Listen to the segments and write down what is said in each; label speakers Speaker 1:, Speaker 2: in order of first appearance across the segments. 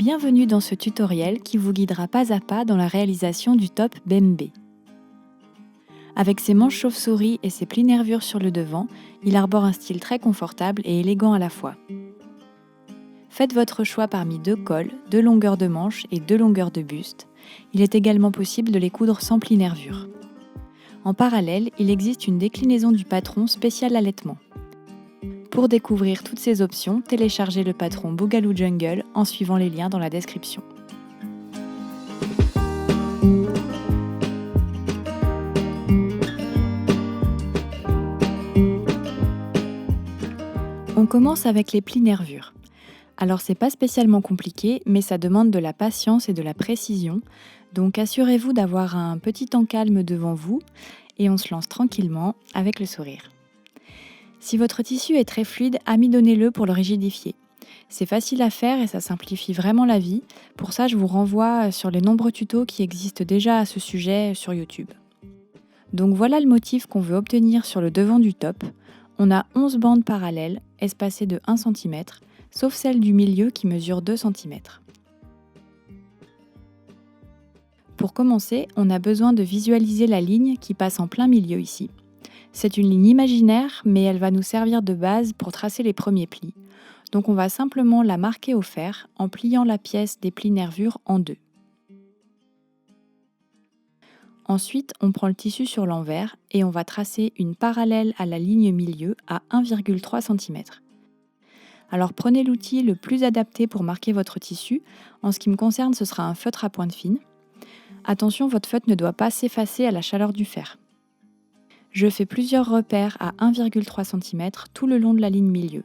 Speaker 1: Bienvenue dans ce tutoriel qui vous guidera pas à pas dans la réalisation du top Bembe. Avec ses manches chauve-souris et ses plis nervures sur le devant, il arbore un style très confortable et élégant à la fois. Faites votre choix parmi 2 cols, 2 longueurs de manches et 2 longueurs de buste. Il est également possible de les coudre sans plis nervures. En parallèle, il existe une déclinaison du patron spécial allaitement. Pour découvrir toutes ces options, téléchargez le patron Boogaloo Jungle en suivant les liens dans la description. On commence avec les plis nervures. Alors c'est pas spécialement compliqué, mais ça demande de la patience et de la précision, donc assurez-vous d'avoir un petit temps calme devant vous et on se lance tranquillement avec le sourire. Si votre tissu est très fluide, amidonnez-le pour le rigidifier. C'est facile à faire et ça simplifie vraiment la vie. Pour ça, je vous renvoie sur les nombreux tutos qui existent déjà à ce sujet sur YouTube. Donc voilà le motif qu'on veut obtenir sur le devant du top. On a 11 bandes parallèles, espacées de 1 cm, sauf celle du milieu qui mesure 2 cm. Pour commencer, on a besoin de visualiser la ligne qui passe en plein milieu ici. C'est une ligne imaginaire, mais elle va nous servir de base pour tracer les premiers plis. Donc on va simplement la marquer au fer en pliant la pièce des plis nervures en 2. Ensuite, on prend le tissu sur l'envers et on va tracer une parallèle à la ligne milieu à 1,3 cm. Alors prenez l'outil le plus adapté pour marquer votre tissu. En ce qui me concerne, ce sera un feutre à pointe fine. Attention, votre feutre ne doit pas s'effacer à la chaleur du fer. Je fais plusieurs repères à 1,3 cm tout le long de la ligne milieu.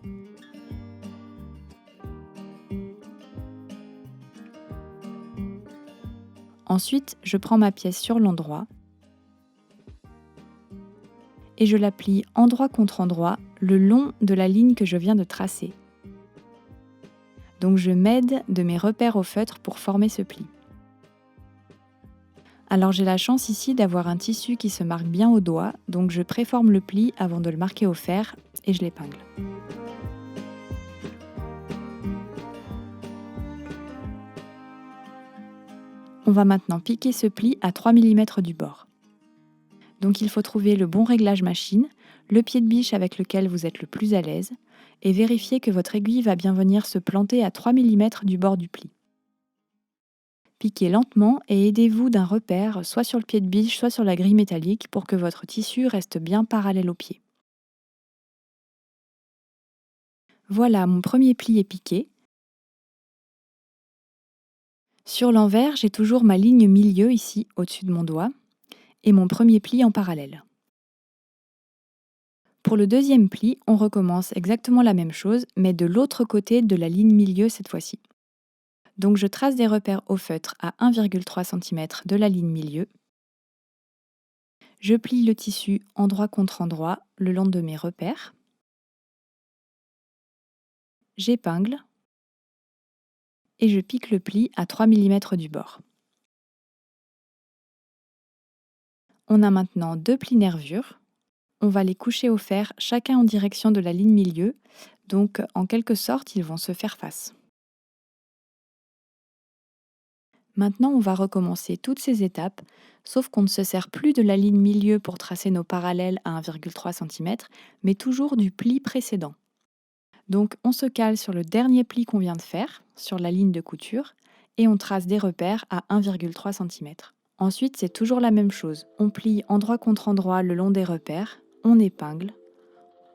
Speaker 1: Ensuite, je prends ma pièce sur l'endroit et je la plie endroit contre endroit le long de la ligne que je viens de tracer. Donc je m'aide de mes repères au feutre pour former ce pli. Alors j'ai la chance ici d'avoir un tissu qui se marque bien au doigt, donc je préforme le pli avant de le marquer au fer et je l'épingle. On va maintenant piquer ce pli à 3 mm du bord. Donc il faut trouver le bon réglage machine, le pied de biche avec lequel vous êtes le plus à l'aise, et vérifier que votre aiguille va bien venir se planter à 3 mm du bord du pli. Piquez lentement et aidez-vous d'un repère, soit sur le pied de biche, soit sur la grille métallique, pour que votre tissu reste bien parallèle au pied. Voilà, mon premier pli est piqué. Sur l'envers, j'ai toujours ma ligne milieu ici, au-dessus de mon doigt, et mon premier pli en parallèle. Pour le deuxième pli, on recommence exactement la même chose, mais de l'autre côté de la ligne milieu cette fois-ci. Donc je trace des repères au feutre à 1,3 cm de la ligne milieu. Je plie le tissu endroit contre endroit le long de mes repères. J'épingle et je pique le pli à 3 mm du bord. On a maintenant 2 plis nervures. On va les coucher au fer, chacun en direction de la ligne milieu, donc en quelque sorte ils vont se faire face. Maintenant on va recommencer toutes ces étapes, sauf qu'on ne se sert plus de la ligne milieu pour tracer nos parallèles à 1,3 cm, mais toujours du pli précédent. Donc on se cale sur le dernier pli qu'on vient de faire, sur la ligne de couture, et on trace des repères à 1,3 cm. Ensuite c'est toujours la même chose, on plie endroit contre endroit le long des repères, on épingle,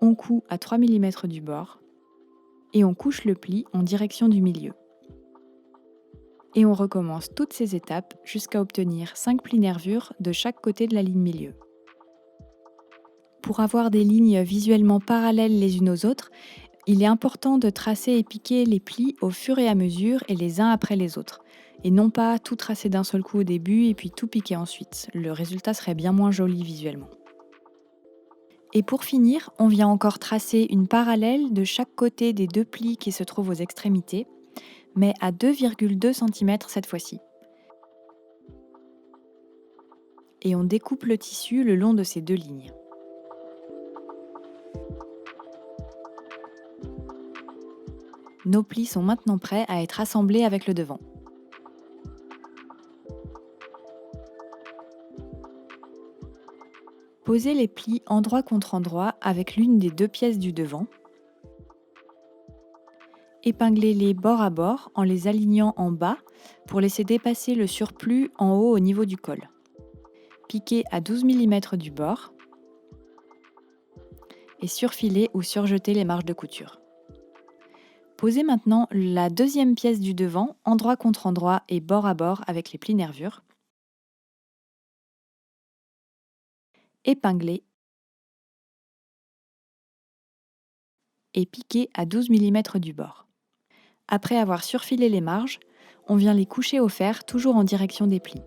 Speaker 1: on coud à 3 mm du bord, et on couche le pli en direction du milieu. Et on recommence toutes ces étapes jusqu'à obtenir 5 plis nervures de chaque côté de la ligne milieu. Pour avoir des lignes visuellement parallèles les unes aux autres, il est important de tracer et piquer les plis au fur et à mesure et les uns après les autres, et non pas tout tracer d'un seul coup au début et puis tout piquer ensuite. Le résultat serait bien moins joli visuellement. Et pour finir, on vient encore tracer une parallèle de chaque côté des 2 plis qui se trouvent aux extrémités, mais à 2,2 cm cette fois-ci. Et on découpe le tissu le long de ces 2 lignes. Nos plis sont maintenant prêts à être assemblés avec le devant. Posez les plis endroit contre endroit avec l'une des deux pièces du devant. Épinglez-les bord à bord en les alignant en bas pour laisser dépasser le surplus en haut au niveau du col. Piquez à 12 mm du bord et surfilez ou surjetez les marges de couture. Posez maintenant la deuxième pièce du devant endroit contre endroit et bord à bord avec les plis nervures. Épinglez et piquez à 12 mm du bord. Après avoir surfilé les marges, on vient les coucher au fer toujours en direction des plis.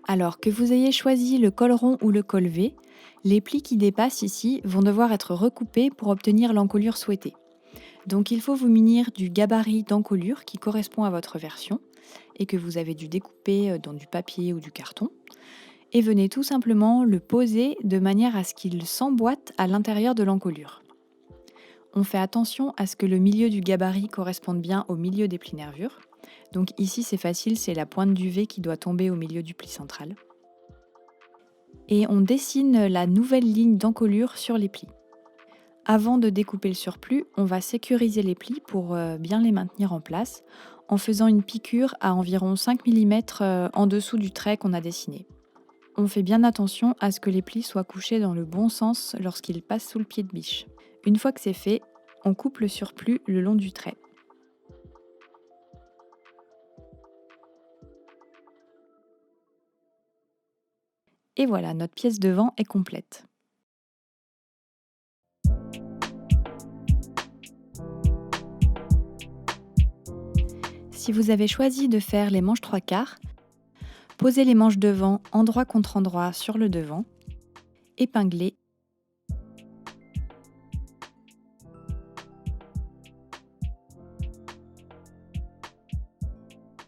Speaker 1: Alors que vous ayez choisi le col rond ou le col V, les plis qui dépassent ici vont devoir être recoupés pour obtenir l'encolure souhaitée. Donc il faut vous munir du gabarit d'encolure qui correspond à votre version et que vous avez dû découper dans du papier ou du carton. Et venez tout simplement le poser de manière à ce qu'il s'emboîte à l'intérieur de l'encolure. On fait attention à ce que le milieu du gabarit corresponde bien au milieu des plis nervures. Donc ici c'est facile, c'est la pointe du V qui doit tomber au milieu du pli central. Et on dessine la nouvelle ligne d'encolure sur les plis. Avant de découper le surplus, on va sécuriser les plis pour bien les maintenir en place en faisant une piqûre à environ 5 mm en dessous du trait qu'on a dessiné. On fait bien attention à ce que les plis soient couchés dans le bon sens lorsqu'ils passent sous le pied de biche. Une fois que c'est fait, on coupe le surplus le long du trait. Et voilà, notre pièce devant est complète. Si vous avez choisi de faire les manches 3/4, posez les manches devant endroit contre endroit sur le devant, épinglez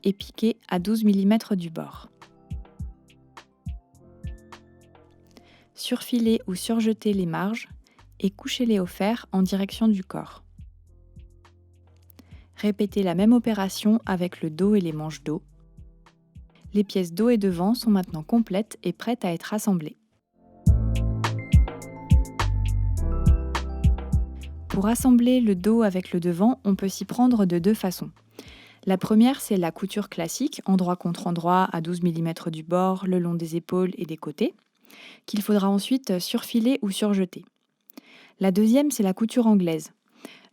Speaker 1: et piquez à 12 mm du bord. Surfilez ou surjetez les marges et couchez-les au fer en direction du corps. Répétez la même opération avec le dos et les manches dos. Les pièces dos et devant sont maintenant complètes et prêtes à être assemblées. Pour assembler le dos avec le devant, on peut s'y prendre de deux façons. La première, c'est la couture classique, endroit contre endroit à 12 mm du bord, le long des épaules et des côtés, qu'il faudra ensuite surfiler ou surjeter. La deuxième, c'est la couture anglaise.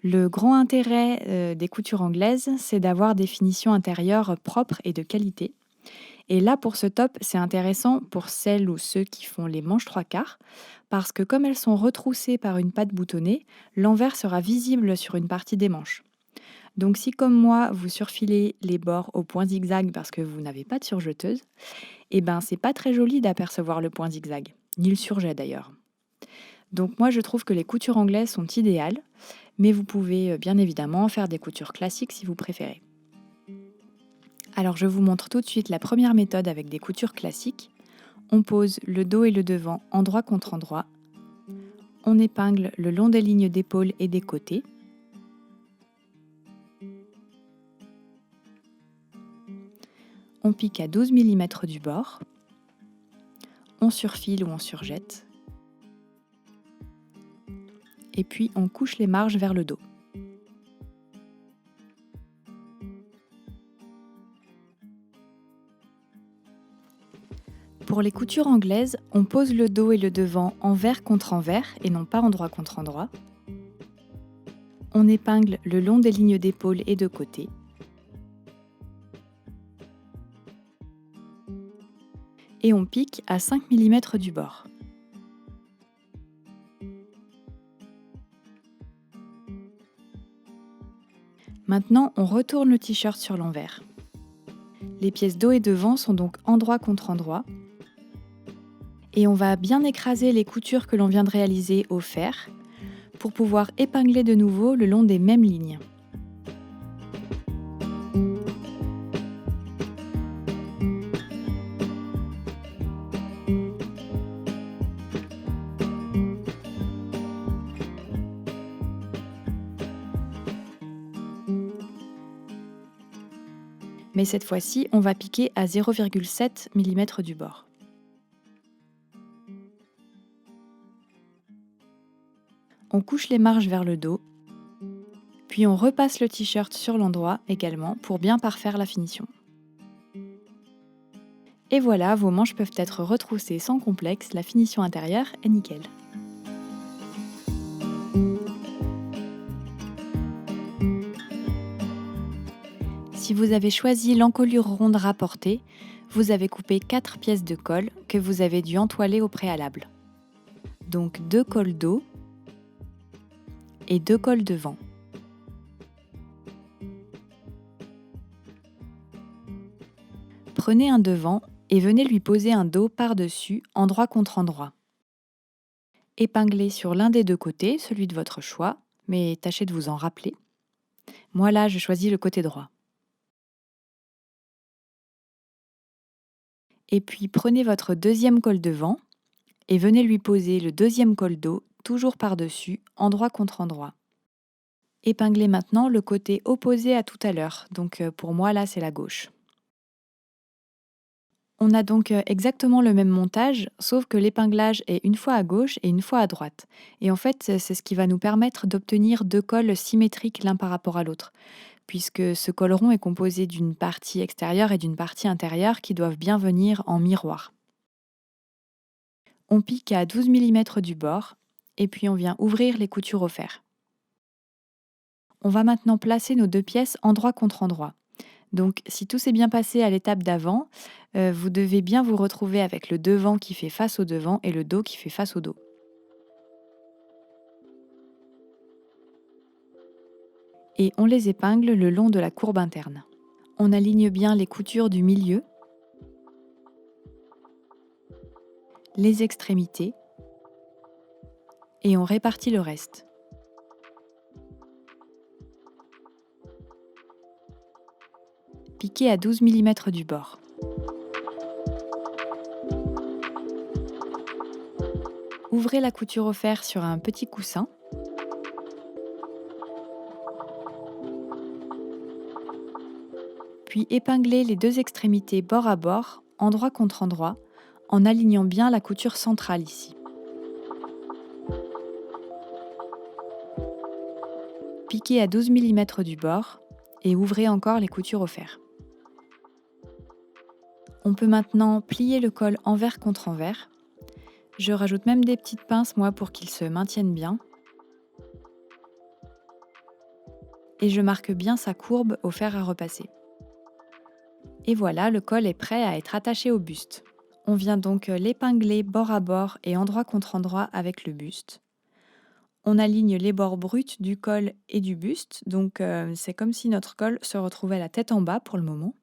Speaker 1: Le grand intérêt des coutures anglaises, c'est d'avoir des finitions intérieures propres et de qualité. Et là, pour ce top, c'est intéressant pour celles ou ceux qui font les manches 3/4, parce que comme elles sont retroussées par une patte boutonnée, l'envers sera visible sur une partie des manches. Donc si comme moi, vous surfilez les bords au point zigzag parce que vous n'avez pas de surjeteuse, eh ben c'est pas très joli d'apercevoir le point zigzag, ni le surjet d'ailleurs. Donc moi je trouve que les coutures anglaises sont idéales, mais vous pouvez bien évidemment faire des coutures classiques si vous préférez. Alors je vous montre tout de suite la première méthode avec des coutures classiques. On pose le dos et le devant endroit contre endroit. On épingle le long des lignes d'épaule et des côtés. On pique à 12 mm du bord. On surfile ou on surjette. Et puis on couche les marges vers le dos. Pour les coutures anglaises, on pose le dos et le devant envers contre envers et non pas endroit contre endroit. On épingle le long des lignes d'épaule et de côté. Et on pique à 5 mm du bord. Maintenant, on retourne le t-shirt sur l'envers. Les pièces dos et devant sont donc endroit contre endroit. Et on va bien écraser les coutures que l'on vient de réaliser au fer pour pouvoir épingler de nouveau le long des mêmes lignes. Mais cette fois-ci, on va piquer à 0,7 mm du bord. On couche les marges vers le dos, puis on repasse le t-shirt sur l'endroit également pour bien parfaire la finition. Et voilà, vos manches peuvent être retroussées sans complexe, la finition intérieure est nickel. Si vous avez choisi l'encolure ronde rapportée, vous avez coupé 4 pièces de colle que vous avez dû entoiler au préalable. Donc 2 cols dos et 2 cols devant. Prenez un devant et venez lui poser un dos par-dessus, endroit contre endroit. Épinglez sur l'un des deux côtés, celui de votre choix, mais tâchez de vous en rappeler. Moi là, je choisis le côté droit. Et puis prenez votre deuxième col devant et venez lui poser le deuxième col dos, toujours par-dessus, endroit contre endroit. Épinglez maintenant le côté opposé à tout à l'heure, donc pour moi là c'est la gauche. On a donc exactement le même montage, sauf que l'épinglage est une fois à gauche et une fois à droite. Et en fait, c'est ce qui va nous permettre d'obtenir deux cols symétriques l'un par rapport à l'autre, puisque ce col rond est composé d'une partie extérieure et d'une partie intérieure qui doivent bien venir en miroir. On pique à 12 mm du bord, et puis on vient ouvrir les coutures au fer. On va maintenant placer nos deux pièces endroit contre endroit. Donc si tout s'est bien passé à l'étape d'avant, vous devez bien vous retrouver avec le devant qui fait face au devant et le dos qui fait face au dos. Et on les épingle le long de la courbe interne. On aligne bien les coutures du milieu, les extrémités, et on répartit le reste. Piquez à 12 mm du bord. Ouvrez la couture au fer sur un petit coussin. Puis épinglez les deux extrémités bord à bord, endroit contre endroit, en alignant bien la couture centrale ici. Piquez à 12 mm du bord et ouvrez encore les coutures au fer. On peut maintenant plier le col envers contre envers. Je rajoute même des petites pinces moi pour qu'il se maintienne bien. Et je marque bien sa courbe au fer à repasser. Et voilà, le col est prêt à être attaché au buste. On vient donc l'épingler bord à bord et endroit contre endroit avec le buste. On aligne les bords bruts du col et du buste, donc c'est comme si notre col se retrouvait la tête en bas pour le moment.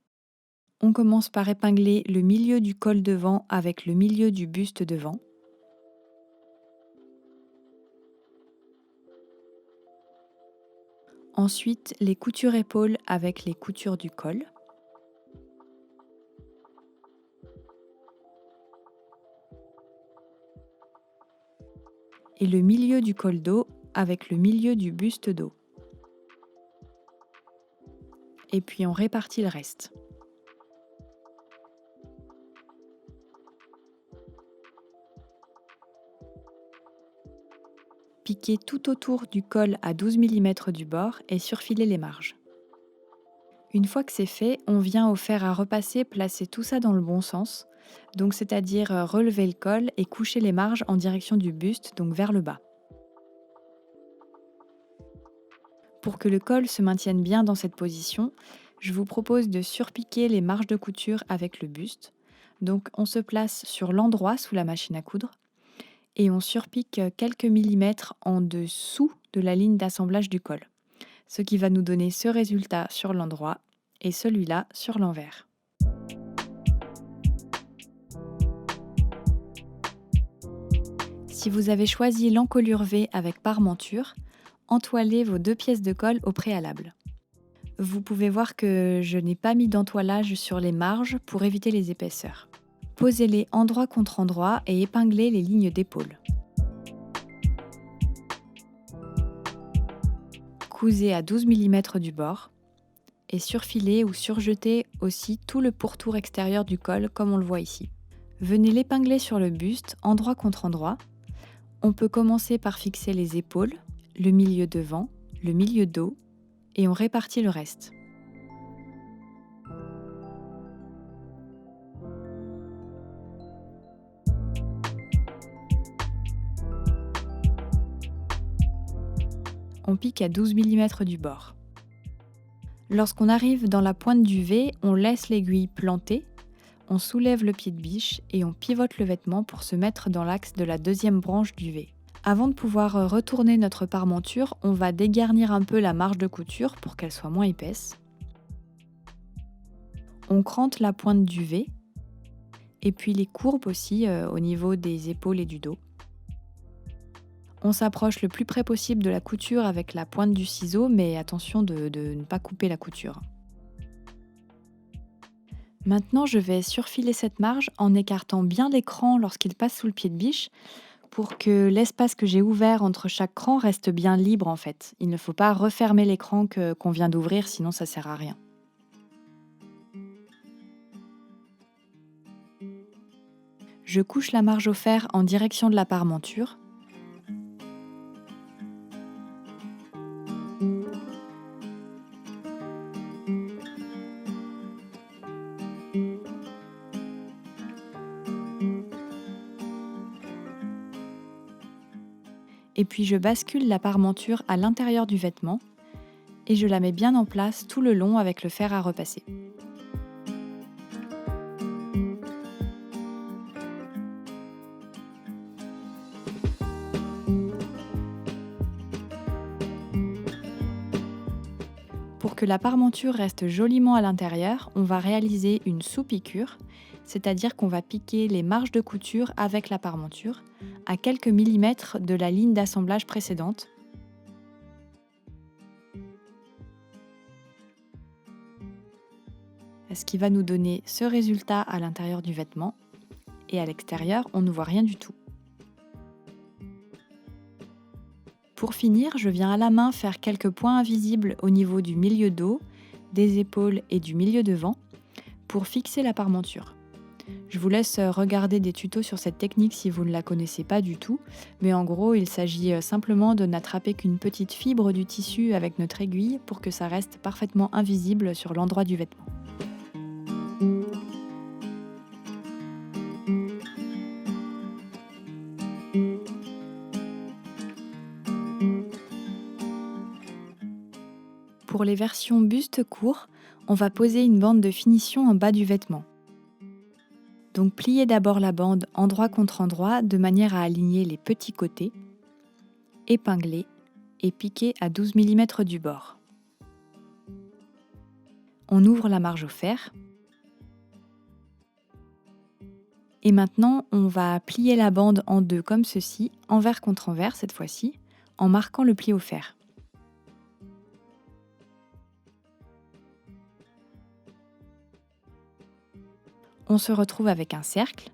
Speaker 1: On commence par épingler le milieu du col devant avec le milieu du buste devant. Ensuite, les coutures épaules avec les coutures du col. Et le milieu du col dos avec le milieu du buste dos. Et puis on répartit le reste. Piquez tout autour du col à 12 mm du bord et surfilez les marges. Une fois que c'est fait, on vient au fer à repasser placer tout ça dans le bon sens, donc c'est-à-dire relever le col et coucher les marges en direction du buste, donc vers le bas. Pour que le col se maintienne bien dans cette position, je vous propose de surpiquer les marges de couture avec le buste. Donc on se place sur l'endroit sous la machine à coudre et on surpique quelques millimètres en dessous de la ligne d'assemblage du col, ce qui va nous donner ce résultat sur l'endroit et celui-là sur l'envers. Si vous avez choisi l'encolure V avec parmenture, entoilez vos deux pièces de colle au préalable. Vous pouvez voir que je n'ai pas mis d'entoilage sur les marges pour éviter les épaisseurs. Posez-les endroit contre endroit et épinglez les lignes d'épaule. Cousez à 12 mm du bord et surfiler ou surjeter aussi tout le pourtour extérieur du col comme on le voit ici. Venez l'épingler sur le buste, endroit contre endroit. On peut commencer par fixer les épaules, le milieu devant, le milieu dos, et on répartit le reste. On pique à 12 mm du bord. Lorsqu'on arrive dans la pointe du V, on laisse l'aiguille plantée, on soulève le pied de biche et on pivote le vêtement pour se mettre dans l'axe de la deuxième branche du V. Avant de pouvoir retourner notre parmenture, on va dégarnir un peu la marge de couture pour qu'elle soit moins épaisse. On crante la pointe du V et puis les courbes aussi au niveau des épaules et du dos. On s'approche le plus près possible de la couture avec la pointe du ciseau, mais attention de ne pas couper la couture. Maintenant, je vais surfiler cette marge en écartant bien l'écran lorsqu'il passe sous le pied de biche pour que l'espace que j'ai ouvert entre chaque cran reste bien libre en fait. Il ne faut pas refermer l'écran qu'on vient d'ouvrir, sinon ça sert à rien. Je couche la marge au fer en direction de la parmenture. Et puis je bascule la parmenture à l'intérieur du vêtement et je la mets bien en place tout le long avec le fer à repasser. Pour que la parmenture reste joliment à l'intérieur, on va réaliser une sous-piqûre, c'est-à-dire qu'on va piquer les marges de couture avec la parmenture à quelques millimètres de la ligne d'assemblage précédente. Ce qui va nous donner ce résultat à l'intérieur du vêtement et à l'extérieur, on ne voit rien du tout. Pour finir, je viens à la main faire quelques points invisibles au niveau du milieu dos, des épaules et du milieu devant pour fixer la parmenture. Je vous laisse regarder des tutos sur cette technique si vous ne la connaissez pas du tout, mais en gros, il s'agit simplement de n'attraper qu'une petite fibre du tissu avec notre aiguille pour que ça reste parfaitement invisible sur l'endroit du vêtement. Pour les versions buste court, on va poser une bande de finition en bas du vêtement. Donc pliez d'abord la bande endroit contre endroit de manière à aligner les petits côtés, épingler et piquer à 12 mm du bord. On ouvre la marge au fer. Et maintenant, on va plier la bande en deux comme ceci, envers contre envers cette fois-ci, en marquant le pli au fer. On se retrouve avec un cercle.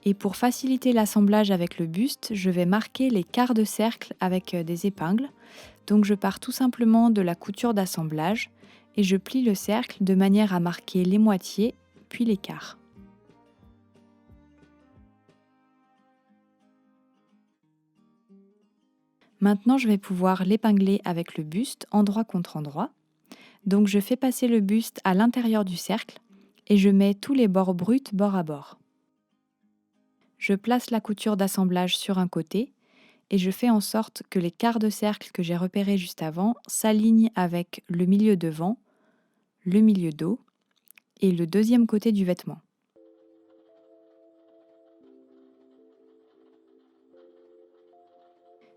Speaker 1: Et pour faciliter l'assemblage avec le buste, je vais marquer les quarts de cercle avec des épingles. Donc je pars tout simplement de la couture d'assemblage et je plie le cercle de manière à marquer les moitiés, puis les quarts. Maintenant, je vais pouvoir l'épingler avec le buste endroit contre endroit. Donc je fais passer le buste à l'intérieur du cercle et je mets tous les bords bruts bord à bord. Je place la couture d'assemblage sur un côté et je fais en sorte que les quarts de cercle que j'ai repérés juste avant s'alignent avec le milieu devant, le milieu dos et le deuxième côté du vêtement.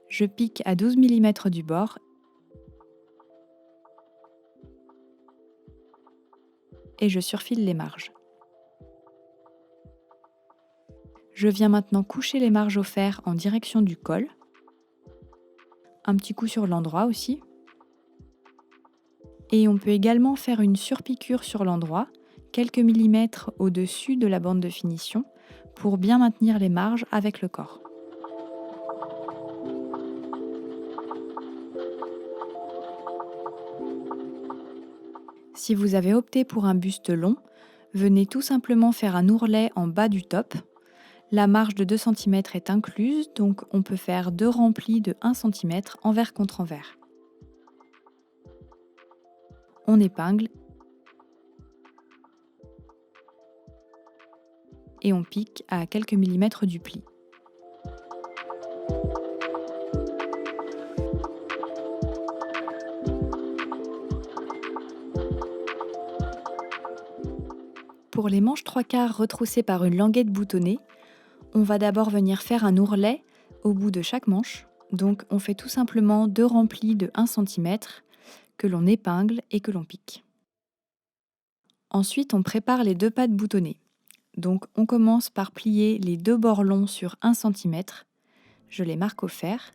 Speaker 1: Je pique à 12 mm du bord et je surfile les marges. Je viens maintenant coucher les marges au fer en direction du col. Un petit coup sur l'endroit aussi. Et on peut également faire une surpiqûre sur l'endroit, quelques millimètres au-dessus de la bande de finition, pour bien maintenir les marges avec le corps. Si vous avez opté pour un buste long, venez tout simplement faire un ourlet en bas du top. La marge de 2 cm est incluse, donc on peut faire 2 remplis de 1 cm envers contre envers. On épingle et on pique à quelques millimètres du pli. Pour les manches 3/4 retroussées par une languette boutonnée, on va d'abord venir faire un ourlet au bout de chaque manche. Donc on fait tout simplement 2 remplis de 1 cm que l'on épingle et que l'on pique. Ensuite, on prépare les 2 pattes boutonnées. Donc on commence par plier les 2 bords longs sur 1 cm. Je les marque au fer.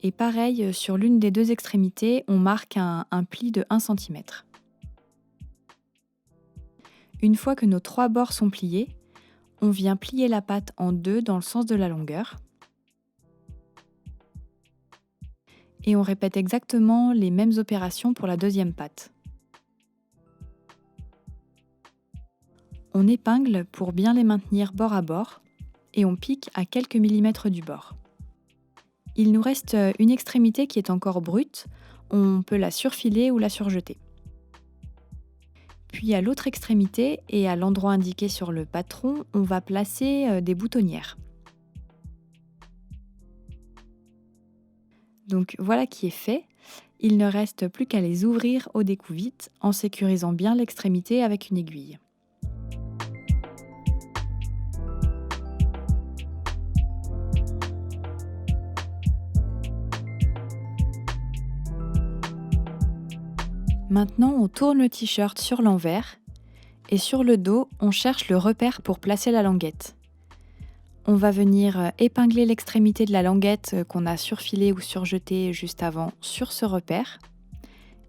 Speaker 1: Et pareil, sur l'une des 2 extrémités, on marque un pli de 1 cm. Une fois que nos 3 bords sont pliés, on vient plier la patte en 2 dans le sens de la longueur. Et on répète exactement les mêmes opérations pour la deuxième patte. On épingle pour bien les maintenir bord à bord et on pique à quelques millimètres du bord. Il nous reste une extrémité qui est encore brute, on peut la surfiler ou la surjeter. Puis à l'autre extrémité et à l'endroit indiqué sur le patron, on va placer des boutonnières. Donc voilà qui est fait. Il ne reste plus qu'à les ouvrir au découvite en sécurisant bien l'extrémité avec une aiguille. Maintenant, on tourne le t-shirt sur l'envers et sur le dos, on cherche le repère pour placer la languette. On va venir épingler l'extrémité de la languette qu'on a surfilée ou surjetée juste avant sur ce repère.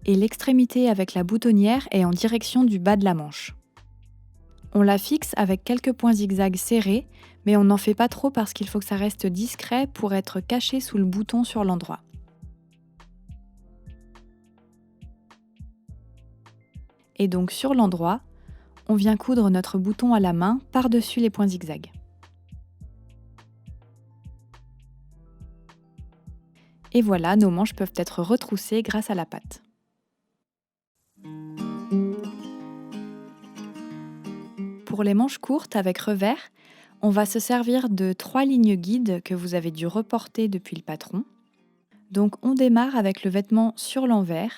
Speaker 1: Et l'extrémité avec la boutonnière est en direction du bas de la manche. On la fixe avec quelques points zigzags serrés, mais on n'en fait pas trop parce qu'il faut que ça reste discret pour être caché sous le bouton sur l'endroit. Et donc sur l'endroit, on vient coudre notre bouton à la main par-dessus les points zigzags. Et voilà, nos manches peuvent être retroussées grâce à la patte. Pour les manches courtes avec revers, on va se servir de 3 lignes guides que vous avez dû reporter depuis le patron. Donc on démarre avec le vêtement sur l'envers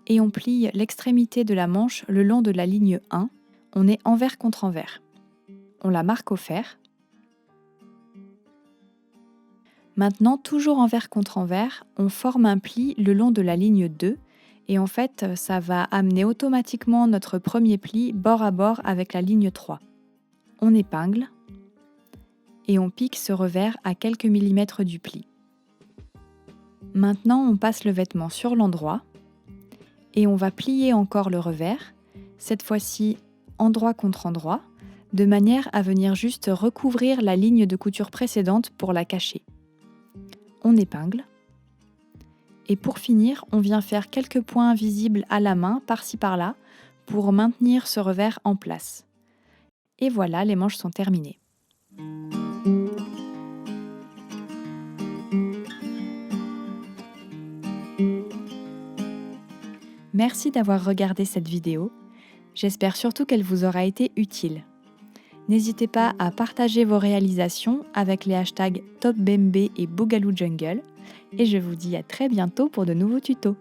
Speaker 1: et on plie l'extrémité de la manche le long de la ligne 1. On est envers contre envers. On la marque au fer. Maintenant, toujours envers contre envers, on forme un pli le long de la ligne 2 et en fait, ça va amener automatiquement notre premier pli bord à bord avec la ligne 3. On épingle et on pique ce revers à quelques millimètres du pli. Maintenant, on passe le vêtement sur l'endroit et on va plier encore le revers, cette fois-ci endroit contre endroit, de manière à venir juste recouvrir la ligne de couture précédente pour la cacher. On épingle. Et pour finir, on vient faire quelques points visibles à la main, par-ci par-là, pour maintenir ce revers en place. Et voilà, les manches sont terminées. Merci d'avoir regardé cette vidéo. J'espère surtout qu'elle vous aura été utile. N'hésitez pas à partager vos réalisations avec les hashtags TopBembe et Boogaloo Jungle. Et je vous dis à très bientôt pour de nouveaux tutos.